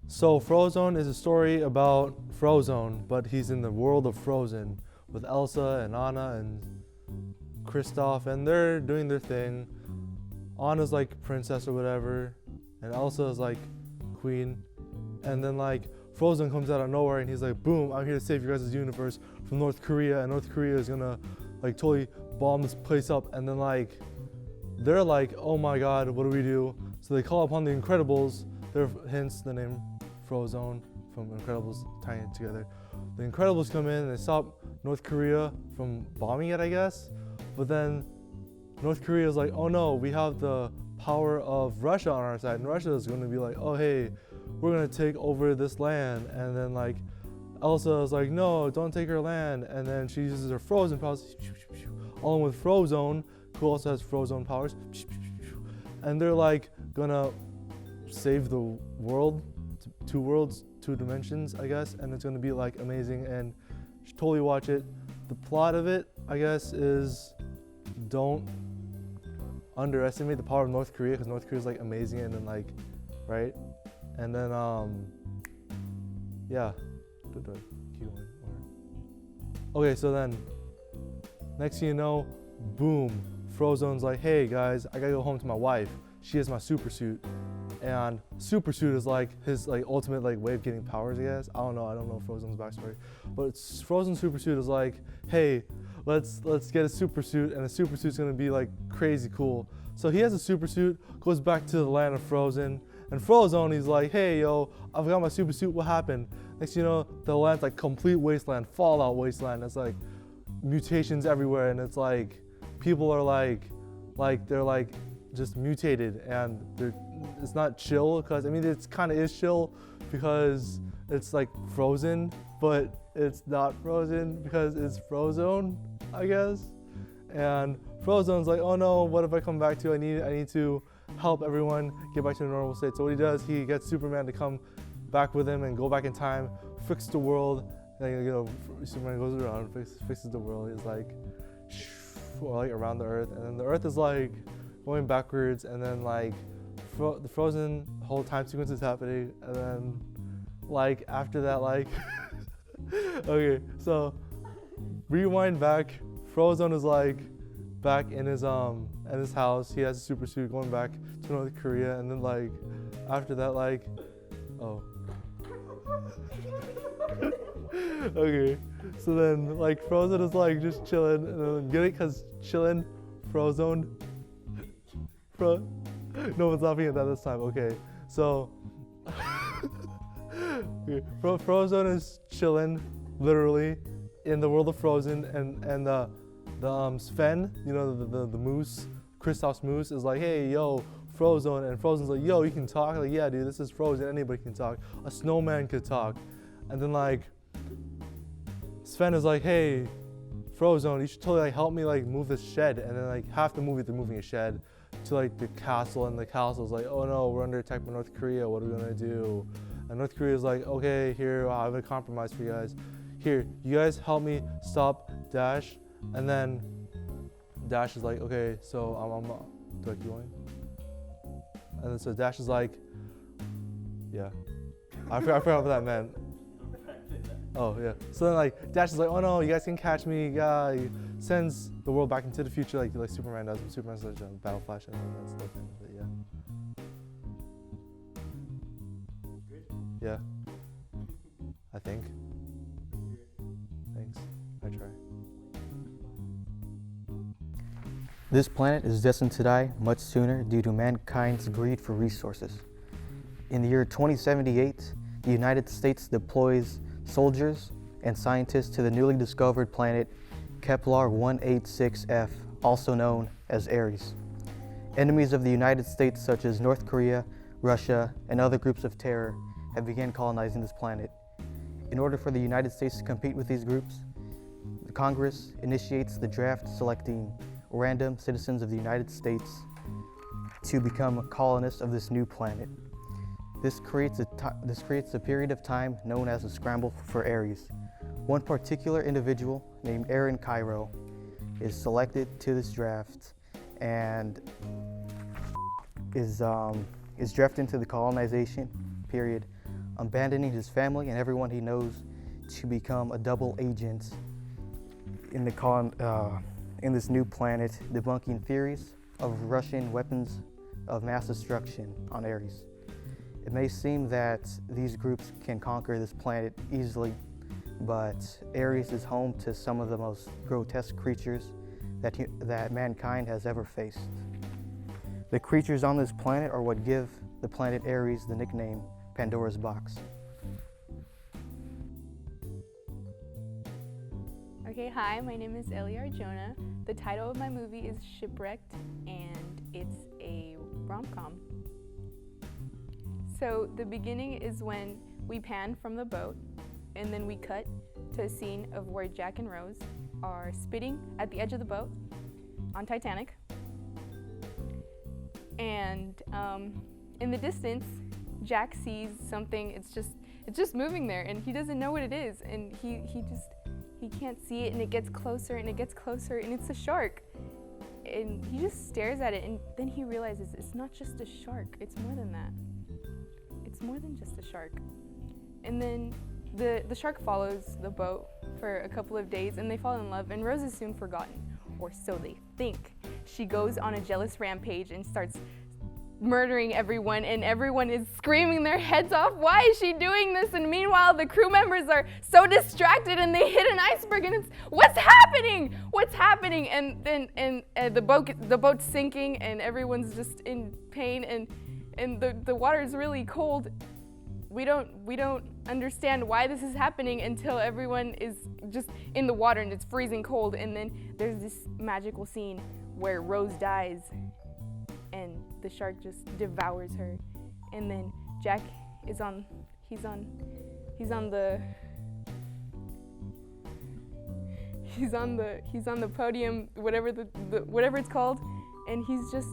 So Frozone is a story about Frozone, but he's in the world of Frozen with Elsa and Anna and Kristoff, and they're doing their thing. Anna's like princess or whatever, and Elsa is like queen. And then like Frozen comes out of nowhere and he's like, boom, I'm here to save you guys' universe from North Korea, and North Korea is gonna like totally bomb this place up. And then like they're like, oh my god, what do we do? So they call upon the Incredibles. They're hence the name Frozone from Incredibles, tying it together. The Incredibles come in and they stop North Korea from bombing it, I guess. But then North Korea is like, oh no, we have the power of Russia on our side. And Russia is going to be like, oh hey, we're going to take over this land. And then like Elsa is like, no, don't take her land. And then she uses her frozen powers, along with Frozone, who also has Frozone powers. And they're like gonna save the world, two worlds, two dimensions, I guess. And it's gonna be like amazing, and you should totally watch it. The plot of it, I guess, is don't underestimate the power of North Korea, because North Korea is like amazing, and then like, right? And then yeah. Keep going. Okay, so then next thing you know, boom, Frozone's like, hey guys, I gotta go home to my wife. She has my super suit. And super suit is like his like ultimate like way of getting powers, I guess. I don't know Frozone's backstory. But Frozen super suit is like, hey, let's get a super suit, and the super suit's gonna be like crazy cool. So he has a super suit, goes back to the land of Frozen, and Frozone, he's like, hey yo, I've got my super suit, what happened? Next thing you know, the land's like complete wasteland, fallout wasteland. It's like mutations everywhere, and it's like people are like they're like just mutated, and it's not chill, because I mean it's kind of is chill because it's like frozen, but it's not frozen because it's Frozone, I guess. And Frozone's like, oh no, what if I come back to? I need to help everyone get back to the normal state. So what he does, he gets Superman to come back with him and go back in time, fix the world. And, you know, Superman goes around, fixes the world. He's like, like around the Earth, and then the Earth is like going backwards, and then like the Frozen whole time sequence is happening, and then like after that, like okay, so rewind back. Frozone is like back in his house. He has a super suit going back to North Korea, and then like after that, like oh okay, so then like Frozen is like just chilling, and then get it, cause chilling, Frozone, no one's laughing at that this time. Okay, so okay. Frozone is chilling, literally, in the world of Frozen, and the Sven, you know, the moose, Kristoff's moose, is like, hey yo, Frozone, and Frozen's like, yo, you can talk? Like, yeah dude, this is Frozen, anybody can talk. A snowman could talk. And then like Sven is like, hey Frozone, you should totally like help me like move this shed. And then like half the movie they're moving a shed to like the castle, and the castle's like, oh no, we're under attack by North Korea, what are we gonna do? And North Korea's like, okay, here, I have a compromise for you guys. Here, you guys help me stop Dash. And then Dash is like, okay, so do I keep going? And then so Dash is like, yeah, I forgot what that meant. Oh yeah. So then like Dash is like, oh no, you guys can catch me. Yeah, he sends the world back into the future like Superman does. Superman's like Battle Flash, and then that's the end of it. Yeah. Yeah. I think. Thanks. I try. This planet is destined to die much sooner due to mankind's greed for resources. In the year 2078, the United States deploys soldiers and scientists to the newly discovered planet Kepler-186f, also known as Ares. Enemies of the United States such as North Korea, Russia, and other groups of terror have begun colonizing this planet. In order for the United States to compete with these groups, the Congress initiates the draft selecting random citizens of the United States to become colonists of this new planet. This creates a period of time known as the scramble for Ares. One particular individual named Aaron Cairo is selected to this draft and is drafted into the colonization period abandoning his family and everyone he knows to become a double agent in this new planet, debunking theories of Russian weapons of mass destruction on Ares. It may seem that these groups can conquer this planet easily, but Ares is home to some of the most grotesque creatures that mankind has ever faced. The creatures on this planet are what give the planet Ares the nickname Pandora's Box. Okay, hi, my name is Ellie Arjona. The title of my movie is Shipwrecked, and it's a rom-com. So the beginning is when we pan from the boat, and then we cut to a scene of where Jack and Rose are spitting at the edge of the boat on Titanic. And in the distance, Jack sees something, it's just moving there, and he doesn't know what it is, and he can't see it, and it gets closer, and it gets closer, and it's a shark. And he just stares at it, and then he realizes it's not just a shark, it's more than that. It's more than just a shark. And then the shark follows the boat for a couple of days, and they fall in love, and Rose is soon forgotten, or so they think. She goes on a jealous rampage and starts murdering everyone, and everyone is screaming their heads off. Why is she doing this? And meanwhile, the crew members are so distracted, and they hit an iceberg, and it's, what's happening? What's happening? And then the boat's sinking, and everyone's just in pain, and the water is really cold. We don't understand why this is happening until everyone is just in the water and it's freezing cold, and then there's this magical scene where Rose dies and the shark just devours her, and then Jack is on the podium, whatever it's called, and he's just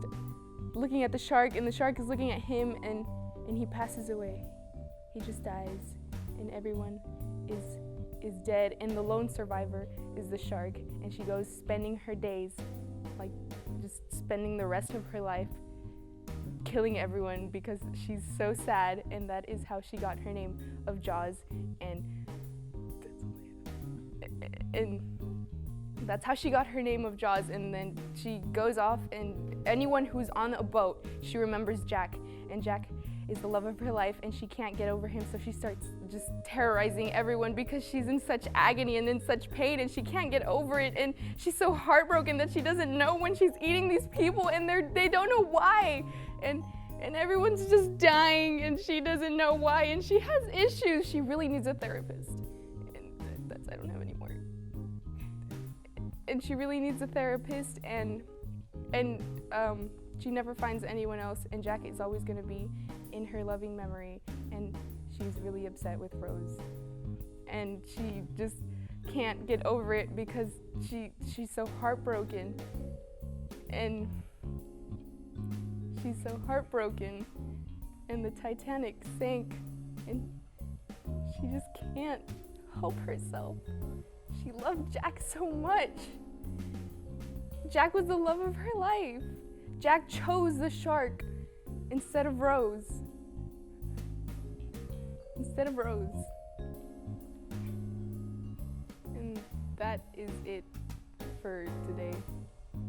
looking at the shark, and the shark is looking at him, and he passes away. He just dies, and everyone is dead, and the lone survivor is the shark, and she goes spending her days, like just spending the rest of her life killing everyone because she's so sad, and that is how she got her name of Jaws, and that's how she got her name of Jaws. And then she goes off, and anyone who's on a boat, she remembers Jack, and Jack is the love of her life, and she can't get over him, so she starts just terrorizing everyone because she's in such agony and in such pain, and she can't get over it, and she's so heartbroken that she doesn't know when she's eating these people, and they don't know why, and everyone's just dying, and she doesn't know why, and she has issues. She really needs a therapist, and that's, I don't have any more. And she really needs a therapist, and she never finds anyone else, and Jack is always going to be in her loving memory, and she's really upset with Rose, and she just can't get over it because she's so heartbroken, and she's so heartbroken, and the Titanic sank, and she just can't help herself. She loved Jack so much. Jack was the love of her life. Jack chose the shark instead of Rose. And that is it for today.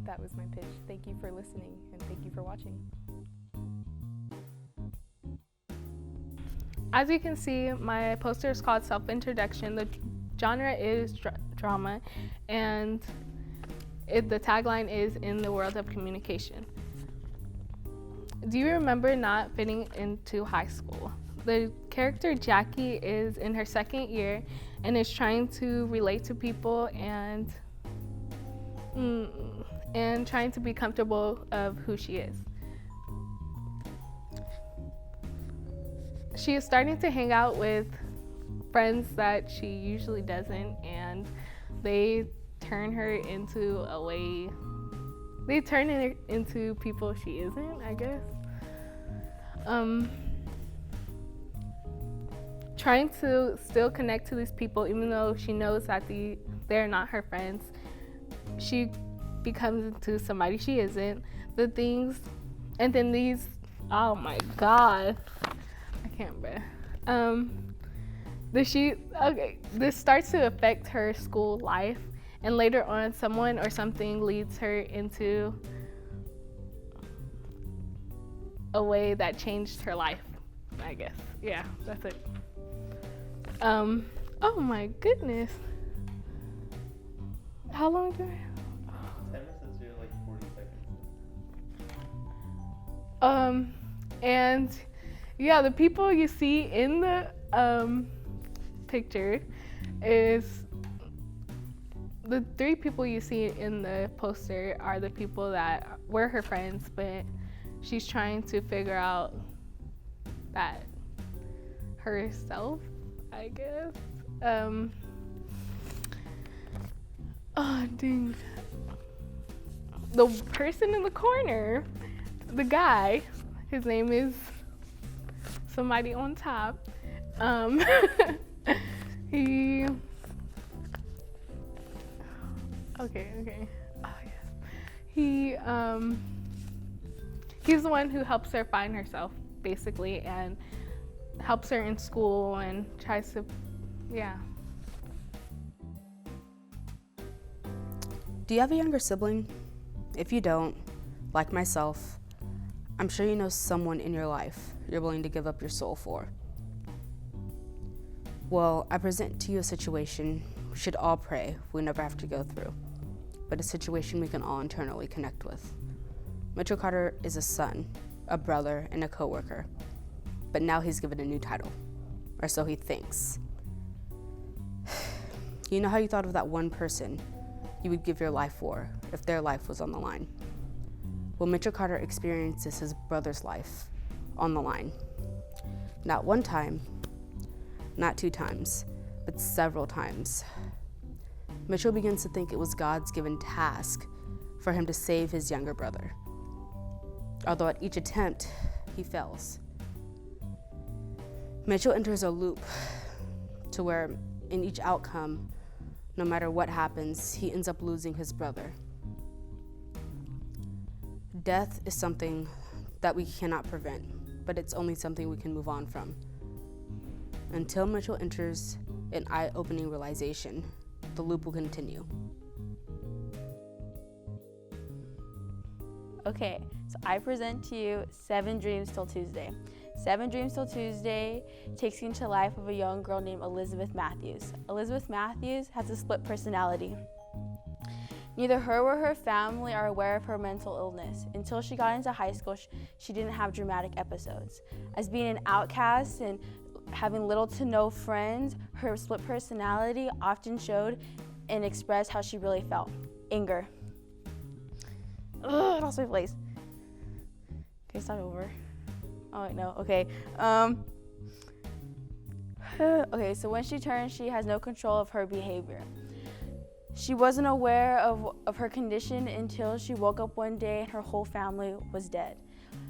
That was my pitch. Thank you for listening, and thank you for watching. As you can see, my poster is called Self-Introduction. The genre is drama, and the tagline is in the world of communication. Do you remember not fitting into high school? The character Jackie is in her second year and is trying to relate to people and trying to be comfortable of who she is. She is starting to hang out with friends that she usually doesn't, and they turn her into people she isn't, I guess. Trying to still connect to these people even though she knows that they're not her friends. She becomes into somebody she isn't. Oh my God. I can't bear. This starts to affect her school life, and later on, someone or something leads her into a way that changed her life, I guess. Yeah, that's it. Oh my goodness. How long do I have? 10 minutes is like 40 seconds. And yeah, the people you see in the picture is the 3 people you see in the poster are the people that were her friends, but she's trying to figure out that herself, I guess. Oh, dang. The person in the corner, the guy, his name is somebody on top. Okay. Oh, yes. He's the one who helps her find herself, basically, and helps her in school and tries to, yeah. Do you have a younger sibling? If you don't, like myself, I'm sure you know someone in your life you're willing to give up your soul for. Well, I present to you a situation we should all pray we never have to go through, but a situation we can all internally connect with. Mitchell Carter is a son, a brother, and a coworker, but now he's given a new title, or so he thinks. You know how you thought of that one person you would give your life for if their life was on the line? Well, Mitchell Carter experiences his brother's life on the line. Not one time, not 2 times, but several times. Mitchell begins to think it was God's given task for him to save his younger brother. Although at each attempt, he fails. Mitchell enters a loop to where in each outcome, no matter what happens, he ends up losing his brother. Death is something that we cannot prevent, but it's only something we can move on from. Until Mitchell enters an eye-opening realization, the loop will continue. Okay, so I present to you 7 Dreams Till Tuesday. 7 Dreams Till Tuesday takes you into the life of a young girl named Elizabeth Matthews. Elizabeth Matthews has a split personality. Neither her or her family are aware of her mental illness. Until she got into high school, she didn't have dramatic episodes. As being an outcast and having little to no friends, her split personality often showed and expressed how she really felt. Anger. Ugh, I lost my place. Okay, start over. Oh, wait, no, okay. Okay, so when she turns, she has no control of her behavior. She wasn't aware of her condition until she woke up one day and her whole family was dead.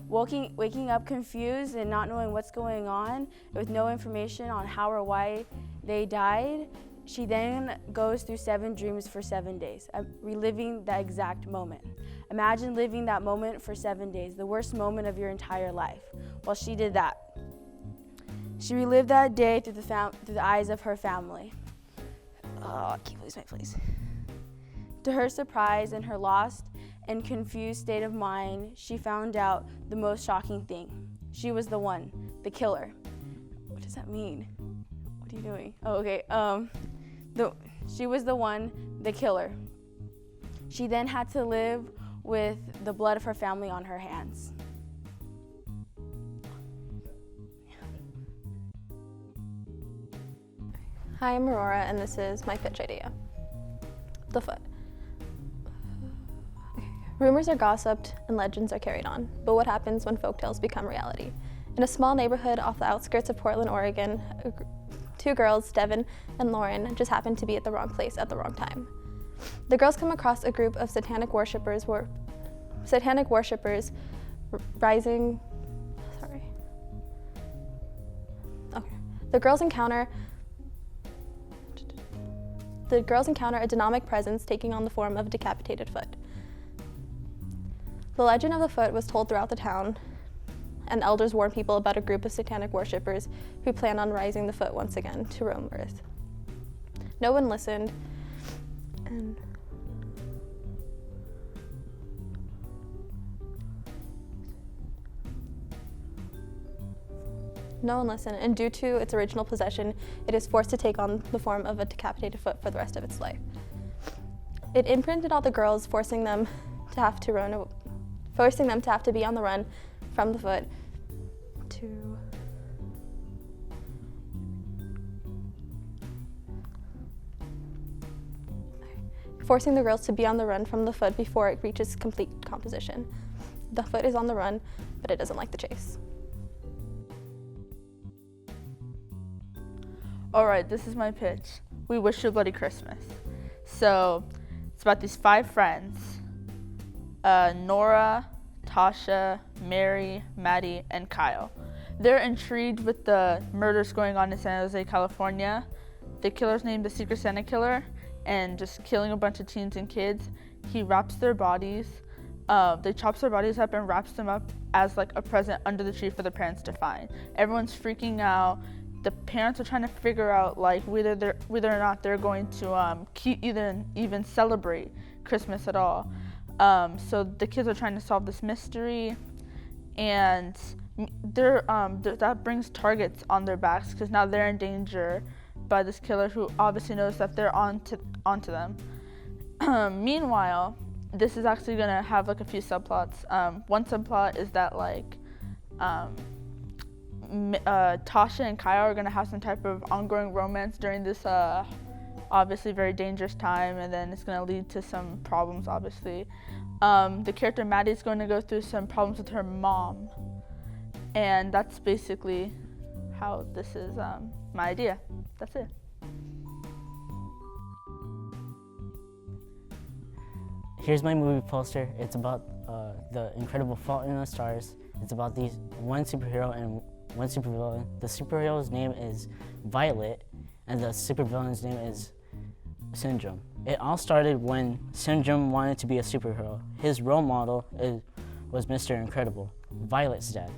Waking up confused and not knowing what's going on, with no information on how or why they died, she then goes through 7 dreams for 7 days, reliving that exact moment. Imagine living that moment for 7 days, the worst moment of your entire life. Well, she did that. She relived that day through the eyes of her family. Oh, I can't lose my place. To her surprise and her lost and confused state of mind, she found out the most shocking thing. She was the one, the killer. What does that mean? What are you doing? Oh, okay. She was the one, the killer. She then had to live with the blood of her family on her hands. Hi, I'm Aurora, and this is my pitch idea. The foot. Rumors are gossiped and legends are carried on, but what happens when folktales become reality? In a small neighborhood off the outskirts of Portland, Oregon, 2 girls, Devin and Lauren, just happened to be at the wrong place at the wrong time. The girls come across a group of satanic worshippers rising. Sorry. Okay. The girls encounter a demonic presence taking on the form of a decapitated foot. The legend of the foot was told throughout the town. and elders warn people about a group of satanic worshippers who plan on rising the foot once again to roam Earth. No one listened, and due to its original possession, it is forced to take on the form of a decapitated foot for the rest of its life. It imprinted all the girls, forcing them to have to be on the run from the foot to forcing the girls to be on the run from the foot before it reaches complete composition. The foot is on the run, but it doesn't like the chase. All right, this is my pitch. We wish you a bloody Christmas. So it's about these 5 friends, Nora, Tasha, Mary, Maddie, and Kyle. They're intrigued with the murders going on in San Jose, California. The killer's named the Secret Santa Killer, and just killing a bunch of teens and kids. He wraps their bodies, they chops their bodies up and wraps them up as like a present under the tree for the parents to find. Everyone's freaking out. The parents are trying to figure out like whether or not they're going to even celebrate Christmas at all. So the kids are trying to solve this mystery, and that brings targets on their backs because now they're in danger by this killer who obviously knows that they're onto them. Meanwhile, this is actually gonna have like a few subplots. One subplot is that like Tasha and Kyle are gonna have some type of ongoing romance during this obviously very dangerous time, and then it's gonna lead to some problems, obviously. The character Maddie is going to go through some problems with her mom, and that's basically how this is my idea. That's it. Here's my movie poster. It's about the Incredible Fault in the Stars. It's about these one superhero and one supervillain. The superhero's name is Violet, and the supervillain's name is Syndrome. It all started when Syndrome wanted to be a superhero. His role model was Mr. Incredible, Violet's dad.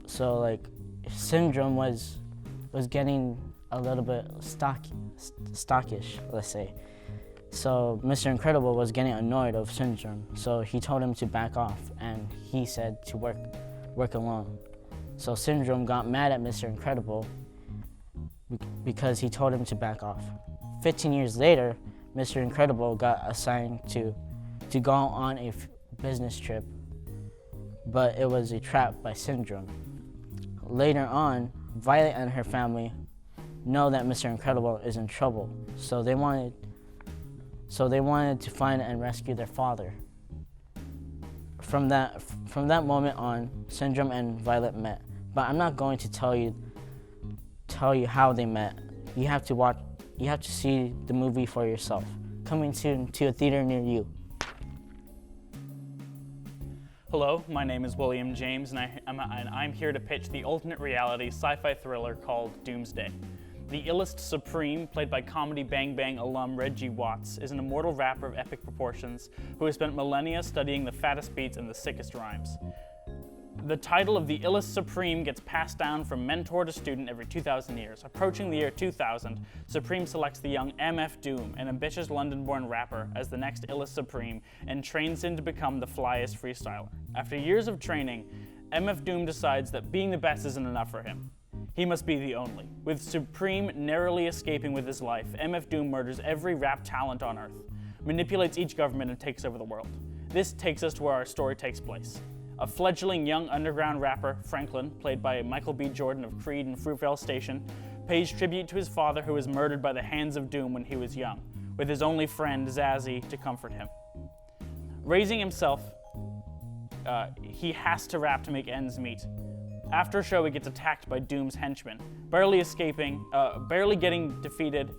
So like, Syndrome was getting a little bit stockish, let's say. So Mr. Incredible was getting annoyed of Syndrome, so he told him to back off, and he said to work alone. So Syndrome got mad at Mr. Incredible because he told him to back off. 15 years later, Mr. Incredible got assigned to go on a business trip, but it was a trap by Syndrome. Later on, Violet and her family know that Mr. Incredible is in trouble, so they wanted to find and rescue their father. From that moment on, Syndrome and Violet met, but I'm not going to tell you how they met. You have to see the movie for yourself. Coming soon to a theater near you. Hello, my name is William James, and I'm here to pitch the alternate reality sci-fi thriller called Doomsday. The Illest Supreme, played by Comedy Bang Bang alum Reggie Watts, is an immortal rapper of epic proportions who has spent millennia studying the fattest beats and the sickest rhymes. The title of the Illest Supreme gets passed down from mentor to student every 2,000 years. Approaching the year 2000, Supreme selects the young MF Doom, an ambitious London-born rapper, as the next Illest Supreme and trains him to become the flyest freestyler. After years of training, MF Doom decides that being the best isn't enough for him. He must be the only. With Supreme narrowly escaping with his life, MF Doom murders every rap talent on Earth, manipulates each government, and takes over the world. This takes us to where our story takes place. A fledgling young underground rapper, Franklin, played by Michael B. Jordan of Creed and Fruitvale Station, pays tribute to his father who was murdered by the hands of Doom when he was young, with his only friend, Zazzy, to comfort him. Raising himself, he has to rap to make ends meet. After a show, he gets attacked by Doom's henchmen, barely getting defeated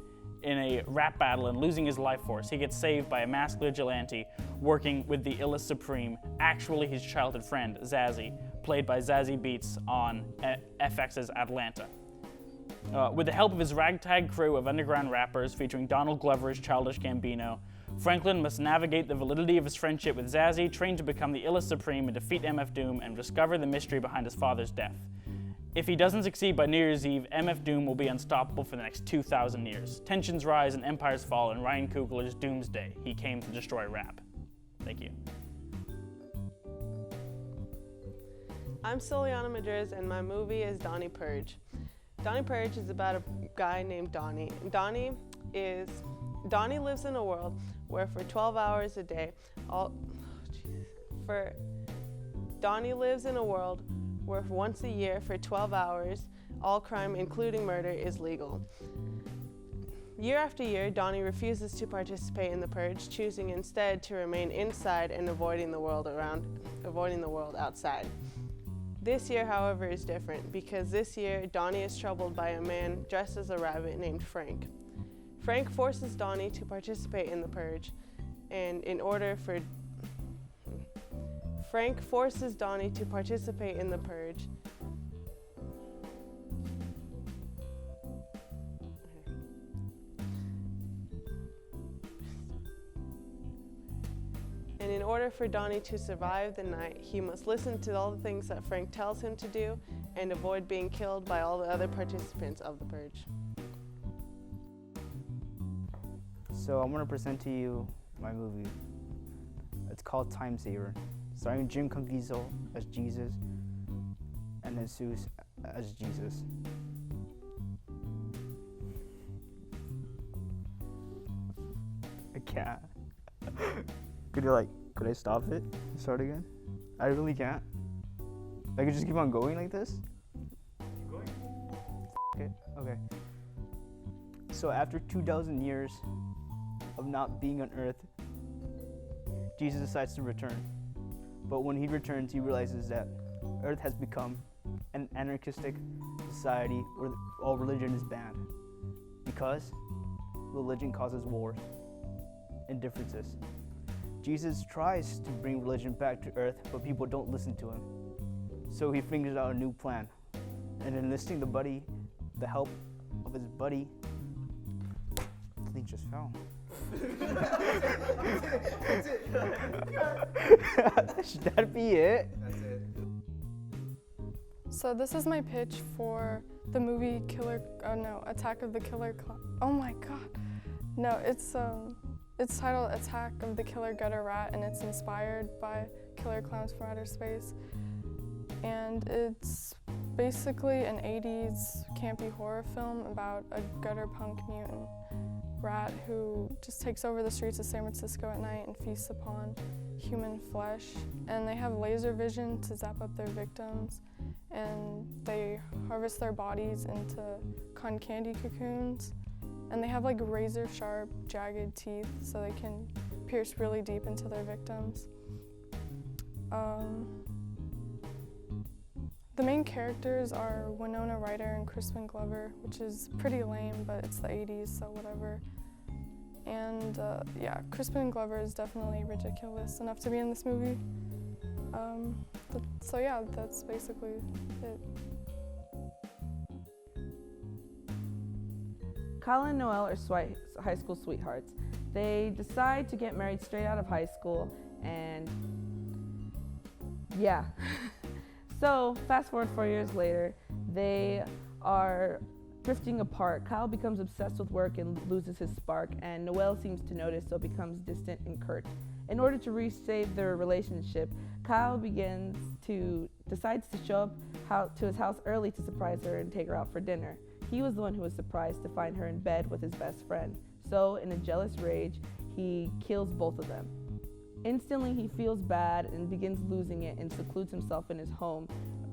in a rap battle and losing his life force. He gets saved by a masked vigilante working with the Illest Supreme, actually his childhood friend, Zazzy, played by Zazie Beetz on FX's Atlanta. With the help of his ragtag crew of underground rappers featuring Donald Glover as Childish Gambino, Franklin must navigate the validity of his friendship with Zazzy, train to become the illest supreme and defeat MF Doom and discover the mystery behind his father's death. If he doesn't succeed by New Year's Eve, MF Doom will be unstoppable for the next 2,000 years. Tensions rise and empires fall in Ryan Coogler's Doomsday. He came to destroy rap. Thank you. I'm Soliana Madriz, and my movie is Donnie Purge. Donnie Purge is about a guy named Donnie. Donnie lives in a world where for 12 hours a day, Donnie lives in a world where once a year for 12 hours, all crime, including murder, is legal. Year after year, Donnie refuses to participate in the purge, choosing instead to remain inside and avoiding the world outside. This year, however, is different because this year, Donnie is troubled by a man dressed as a rabbit named Frank. Frank forces Donnie to participate in the purge, and Frank forces Donnie to participate in the purge. And in order for Donnie to survive the night, he must listen to all the things that Frank tells him to do and avoid being killed by all the other participants of the purge. So I'm gonna present to you my movie. It's called Time Saver, starring Jim Caviezel as Jesus and Jesus as Jesus. I can't. Could I stop it and start again? I really can't. I could just keep on going like this? Keep going. Okay. So after 2,000 years of not being on earth, Jesus decides to return. But when he returns, he realizes that earth has become an anarchistic society where all religion is banned because religion causes wars and differences. Jesus tries to bring religion back to earth, but people don't listen to him. So he figures out a new plan, and enlisting the help of his buddy, he just fell. Should that be it? That's it. So this is my pitch for the movie Attack of the Killer Clown. Oh my god. No, it's titled Attack of the Killer Gutter Rat, and it's inspired by Killer Clowns from Outer Space. And it's basically an 80s campy horror film about a gutter punk mutant rat who just takes over the streets of San Francisco at night and feasts upon human flesh. And they have laser vision to zap up their victims, and they harvest their bodies into cotton candy cocoons. And they have like razor sharp, jagged teeth so they can pierce really deep into their victims. The main characters are Winona Ryder and Crispin Glover, which is pretty lame, but it's the 80s, so whatever. And yeah, Crispin Glover is definitely ridiculous enough to be in this movie. So yeah, that's basically it. Kyle and Noelle are high school sweethearts. They decide to get married straight out of high school, and yeah. So fast forward 4 years later, they are drifting apart. Kyle becomes obsessed with work and loses his spark, and Noelle seems to notice, so becomes distant and curt. In order to resave their relationship, Kyle decides to show up to his house early to surprise her and take her out for dinner. He was the one who was surprised to find her in bed with his best friend. So, in a jealous rage, he kills both of them. Instantly, he feels bad and begins losing it and secludes himself in his home,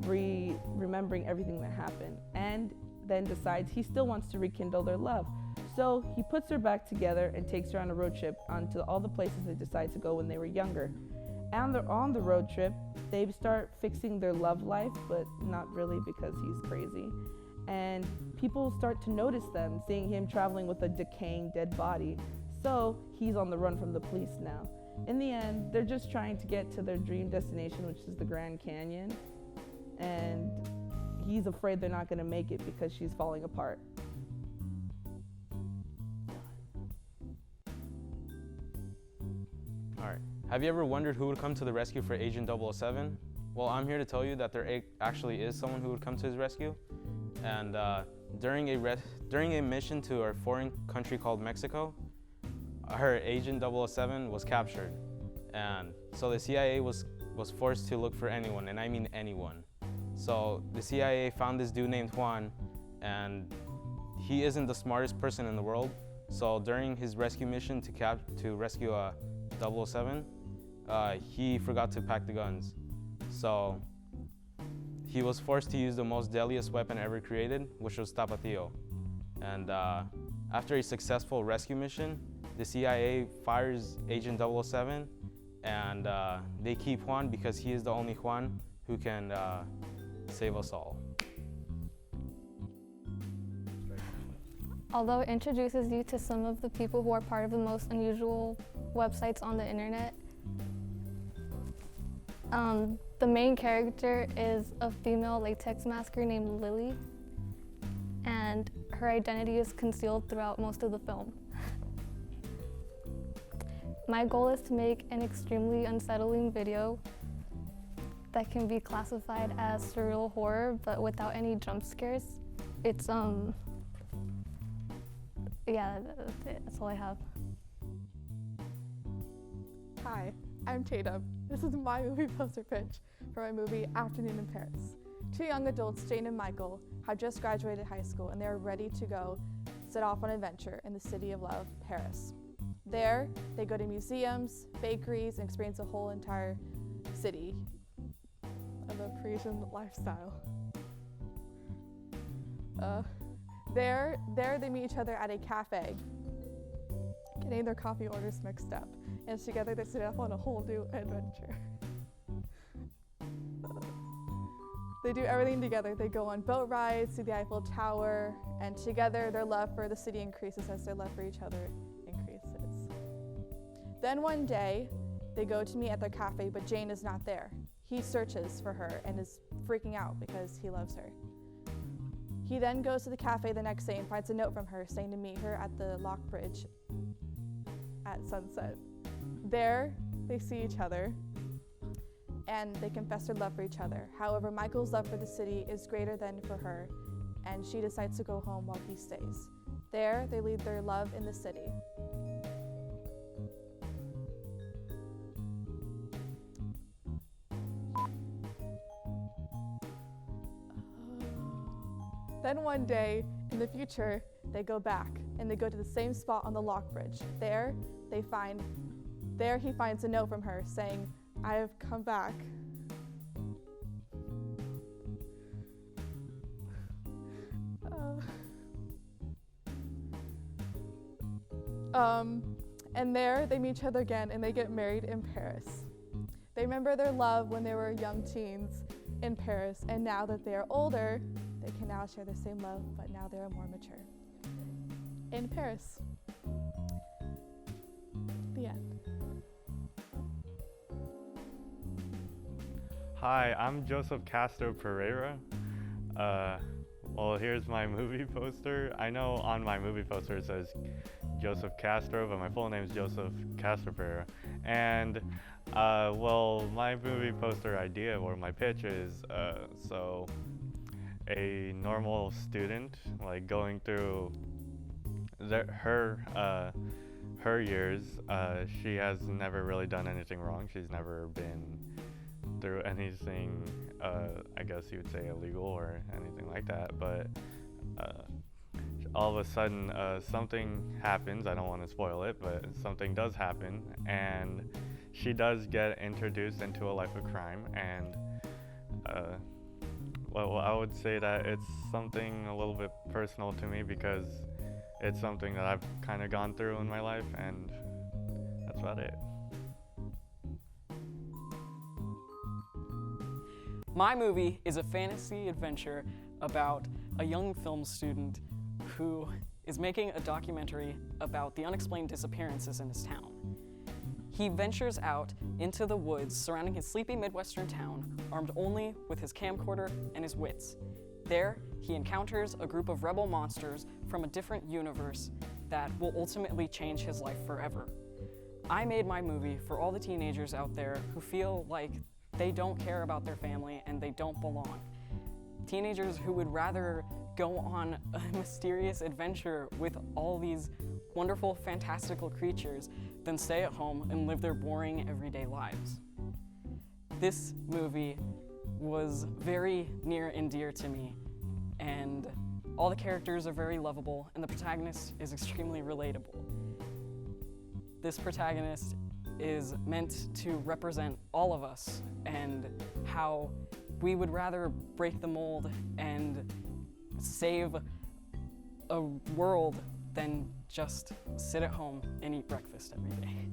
remembering everything that happened, and then decides he still wants to rekindle their love. So, he puts her back together and takes her on a road trip onto all the places they decided to go when they were younger. And on the road trip, they start fixing their love life, but not really because he's crazy. And people start to notice them, seeing him traveling with a decaying dead body. So he's on the run from the police now. In the end, they're just trying to get to their dream destination, which is the Grand Canyon. And he's afraid they're not going to make it because she's falling apart. Have you ever wondered who would come to the rescue for Agent 007? Well, I'm here to tell you that there actually is someone who would come to his rescue. And during a mission to a foreign country called Mexico, her Agent 007 was captured. And so the CIA was forced to look for anyone, and I mean anyone. So the CIA found this dude named Juan, and he isn't the smartest person in the world. So during his rescue mission to rescue 007, he forgot to pack the guns. So he was forced to use the most deadliest weapon ever created, which was Tapatio. And after a successful rescue mission, the CIA fires Agent 007, and they keep Juan because he is the only Juan who can save us all. Although it introduces you to some of the people who are part of the most unusual websites on the internet, the main character is a female latex masker named Lily, and her identity is concealed throughout most of the film. My goal is to make an extremely unsettling video that can be classified as surreal horror, but without any jump scares. It's yeah, that's it. That's all I have. Hi, I'm Tatum. This is my movie poster pitch for my movie Afternoon in Paris. Two young adults, Jane and Michael, have just graduated high school and they are ready to go set off on an adventure in the city of love, Paris. There, they go to museums, bakeries, and experience a whole entire city of a Parisian lifestyle. There they meet each other at a cafe, getting their coffee orders mixed up, and together they set off on a whole new adventure. They do everything together. They go on boat rides, see the Eiffel Tower, and together their love for the city increases as their love for each other increases. Then one day, they go to meet at their cafe, but Jane is not there. He searches for her and is freaking out because he loves her. He then goes to the cafe the next day and finds a note from her saying to meet her at the Lock Bridge at sunset. There, they see each other and they confess their love for each other. However, Michael's love for the city is greater than for her, and she decides to go home while he stays. There, they lead their love in the city. Then one day, in the future, they go back and they go to the same spot on the Lock Bridge. There he finds a note from her saying, "I have come back." And there they meet each other again and they get married in Paris. They remember their love when they were young teens in Paris, and now that they are older, they can now share the same love, but now they are more mature. In Paris. The end. Hi, I'm Joseph Castro Pereira. Well, here's my movie poster. I know on my movie poster it says Joseph Castro, but my full name is Joseph Castro Pereira. And well, my movie poster idea or my pitch is so a normal student, like going through her years, she has never really done anything wrong. She's never been through anything, I guess you would say illegal or anything like that, but all of a sudden something happens. I don't want to spoil it, but something does happen, and she does get introduced into a life of crime, and well, I would say that it's something a little bit personal to me because it's something that I've kind of gone through in my life, and that's about it. My movie is a fantasy adventure about a young film student who is making a documentary about the unexplained disappearances in his town. He ventures out into the woods surrounding his sleepy Midwestern town, armed only with his camcorder and his wits. There, he encounters a group of rebel monsters from a different universe that will ultimately change his life forever. I made my movie for all the teenagers out there who feel like they don't care about their family and they don't belong. Teenagers who would rather go on a mysterious adventure with all these wonderful, fantastical creatures than stay at home and live their boring, everyday lives. This movie was very near and dear to me, and all the characters are very lovable, and the protagonist is extremely relatable. This protagonist is meant to represent all of us and how we would rather break the mold and save a world than just sit at home and eat breakfast every day.